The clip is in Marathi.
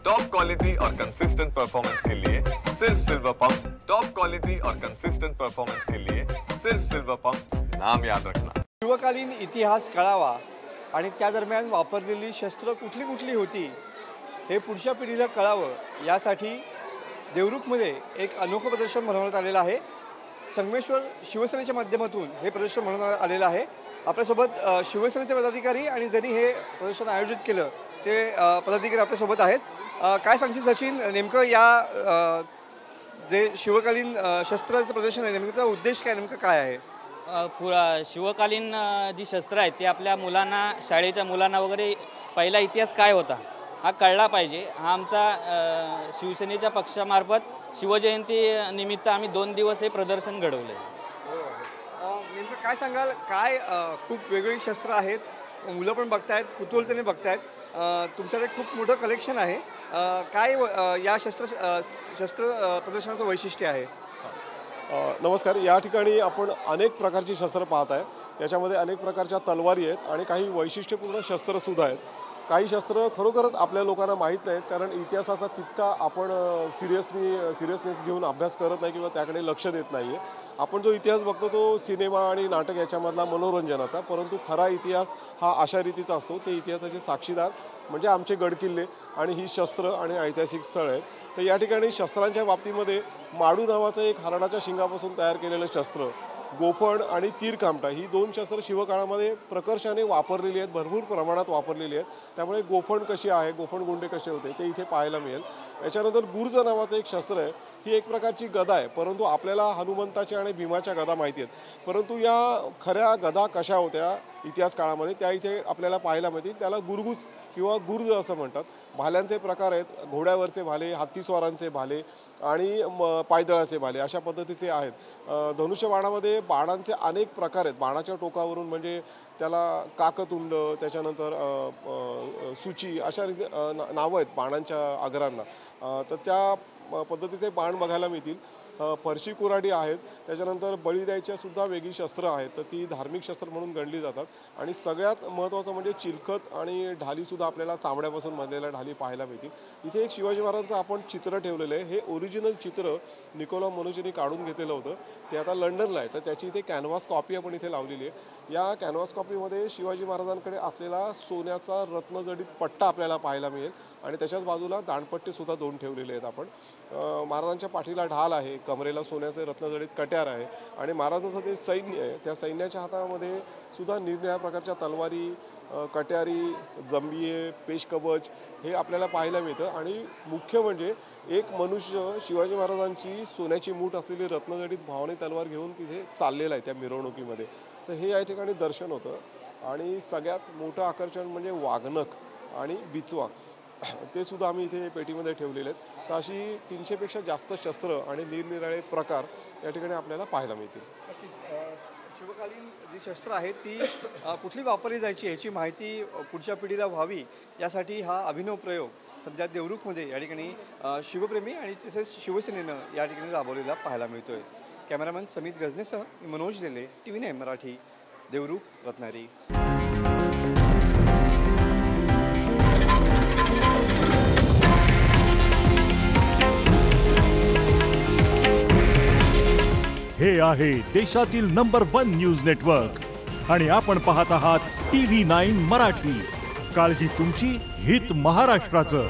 टॉप क्वालिटी और कंसिस्टेंट परफॉर्मेंस के लिए सिर्फ सिल्वर पंप्स। टॉप क्वालिटी और कंसिस्टेंट परफॉर्मेंस के लिए सिर्फ सिल्वर पंप्स, नाम याद रखना। शिवकालीन इतिहास कळावा आणि त्या दरम्यान वापरलेली शस्त्र कुठली कुठली होती हे पुढच्या पिढीला कळावं यासाठी देवरुखमध्ये एक अनोखं प्रदर्शन भरवण्यात आलेलं आहे। संगमेश्वर शिवसेनेच्या माध्यमातून हे प्रदर्शन भरवण्यात आलेलं आहे। आपल्यासोबत शिवसेनेचे पदाधिकारी आणि ज्यांनी हे प्रदर्शन आयोजित केलं ते पदाधिकारी आपल्यासोबत आहेत। काय सांगशील सचिन, नेमकं या जे शिवकालीन शस्त्राचं प्रदर्शन आहे नेमकं त्याचा उद्देश काय, नेमकं काय आहे? शिवकालीन जी शस्त्र आहेत ते आपल्या मुलांना, शाळेच्या मुलांना वगैरे पहिला इतिहास काय होता हा कळला पाहिजे। हा आमचा शिवसेनेच्या पक्षामार्फत शिवजयंती निमित्त आम्ही 2 दिवस हे प्रदर्शन घडवले। नेमकं काय सांगाल, काय खूप वेगवेगळी शस्त्र आहेत, मुलं पण बघतायत, कुतूहलतेने बघतायत, तुमच्याकडे खूप मोठं कलेक्शन आहे, काय या शस्त्र प्रदर्शनाचं वैशिष्ट्य आहे? नमस्कार। या ठिकाणी आपण अनेक प्रकारची शस्त्र पाहत आहे। याच्यामध्ये अनेक प्रकारच्या तलवारी आहेत आणि काही वैशिष्ट्यपूर्ण शस्त्रसुद्धा आहेत। काही शस्त्र खरोखरच आपल्या लोकांना माहीत नाहीत, कारण इतिहासाचा तितका आपण सिरियसनेस घेऊन अभ्यास करत नाही किंवा त्याकडे लक्ष देत नाही आहे। आपण जो इतिहास बघतो तो सिनेमा आणि नाटक याच्यामधला मनोरंजनाचा, परंतु खरा इतिहास हा अशा रीतीचा असतो। ते इतिहासाचे साक्षीदार म्हणजे आमचे गडकिल्ले आणि ही शस्त्र आणि ऐतिहासिक स्थळ आहेत। तर या ठिकाणी शस्त्रांच्या बाबतीमध्ये माडू नावाचं एक हरणाच्या शिंगापासून तयार केलेलं शस्त्र, गोफण आणि तीर कामटा ही 2 शस्त्र शिवकाळामध्ये प्रकर्षाने वापरलेली आहेत, भरपूर प्रमाणात वापरलेली आहेत। त्यामुळे गोफण कशी आहे, गोफण गुंडे कसे होते ते इथे पाहायला मिळेल। याच्यानंतर गुर्ज नावाचं एक शस्त्र आहे, ही एक प्रकारची गदा आहे, परंतु आपल्याला हनुमंताच्या आणि भीमाच्या गदा माहिती आहेत, परंतु या खऱ्या गदा कशा होत्या इतिहास काळामध्ये त्या इथे आपल्याला पाहायला मिळतील। त्याला गुरगुज किंवा गुर्ज असं म्हणतात। भाल्यांचे प्रकार आहेत, घोड्यावरचे भाले, हत्तीस्वारांचे भाले आणि पायदळाचे भाले अशा पद्धतीचे आहेत। धनुष्यबाणामध्ये बाणांचे अनेक प्रकार आहेत। बाणाच्या टोकावरून म्हणजे त्याला काकतुंड, त्याच्यानंतर सुची अशा नावं आहेत बाणांच्या आगरांना। तर त्या पद्धतीचे बाण बघायला मिळतील। फरशी कुऱ्हाडी आहेत, त्याच्यानंतर बळी द्यायच्या सुद्धा वेगळी शस्त्र आहेत, तर ती धार्मिक शस्त्र म्हणून गणली जातात। आणि सगळ्यात महत्त्वाचं म्हणजे चिलखत आणि ढालीसुद्धा आपल्याला चामड्यापासून बनलेल्या ढाली पाहायला मिळतील। इथे एक शिवाजी महाराजांचं आपण चित्र ठेवलेलं आहे। हे ओरिजिनल चित्र निकोला मनोजींनी काढून घेतलेलं होतं, ते आता लंडनला आहे, तर त्याची इथे कॅनव्हास कॉपी आपण इथे लावलेली आहे। या कॅनव्हास कॉपीमध्ये शिवाजी महाराजांकडे असलेला सोन्याचा रत्नजडित पट्टा आपल्याला पाहायला मिळेल आणि त्याच्याच बाजूला दांडपट्टेसुद्धा 2 ठेवलेले आहेत आपण। महाराजांच्या पाठीला ढाल आहे, कमरेला सोन्याचे रत्नजडित कट्यार आहे आणि महाराजांचं ते सैन्य आहे, त्या सैन्याच्या हातामध्ये सुद्धा निरनिराळ्या प्रकारच्या तलवारी, कट्यारी, जंबिये, पेशकवच हे आपल्याला पाहायला मिळतं। आणि मुख्य म्हणजे एक मनुष्य शिवाजी महाराजांची सोन्याची मूठ असलेली रत्नजडित भावनी तलवार घेऊन तिथे चाललेला आहे त्या मिरवणुकीमध्ये, तर हे या ठिकाणी दर्शन होतं। आणि सगळ्यात मोठं आकर्षण म्हणजे वाघनख आणि बिचवा, ते सुद्धा आम्ही इथे पेटीमध्ये ठेवलेले आहेत। तर अशी 300पेक्षा जास्त शस्त्र आणि निरनिराळे प्रकार या ठिकाणी आपल्याला पाहायला मिळतील। शिवकालीन जी शस्त्र आहेत ती कुठली वापरली जायची याची माहिती पुढच्या पिढीला व्हावी यासाठी हा अभिनव प्रयोग सध्या देवरुखमध्ये या ठिकाणी शिवप्रेमी आणि तसेच शिवसेनेनं या ठिकाणी राबवलेला पाहायला मिळतोय। कॅमेरामॅन समित गजनेसह मनोज लेले, TV9 मराठी, देवरुख, रत्नागिरी। हे आहे देशातील नंबर 1 न्यूज नेटवर्क आणि आपण पाहत आहात TV9 मराठी। काळजी तुमची, हित महाराष्ट्राचं।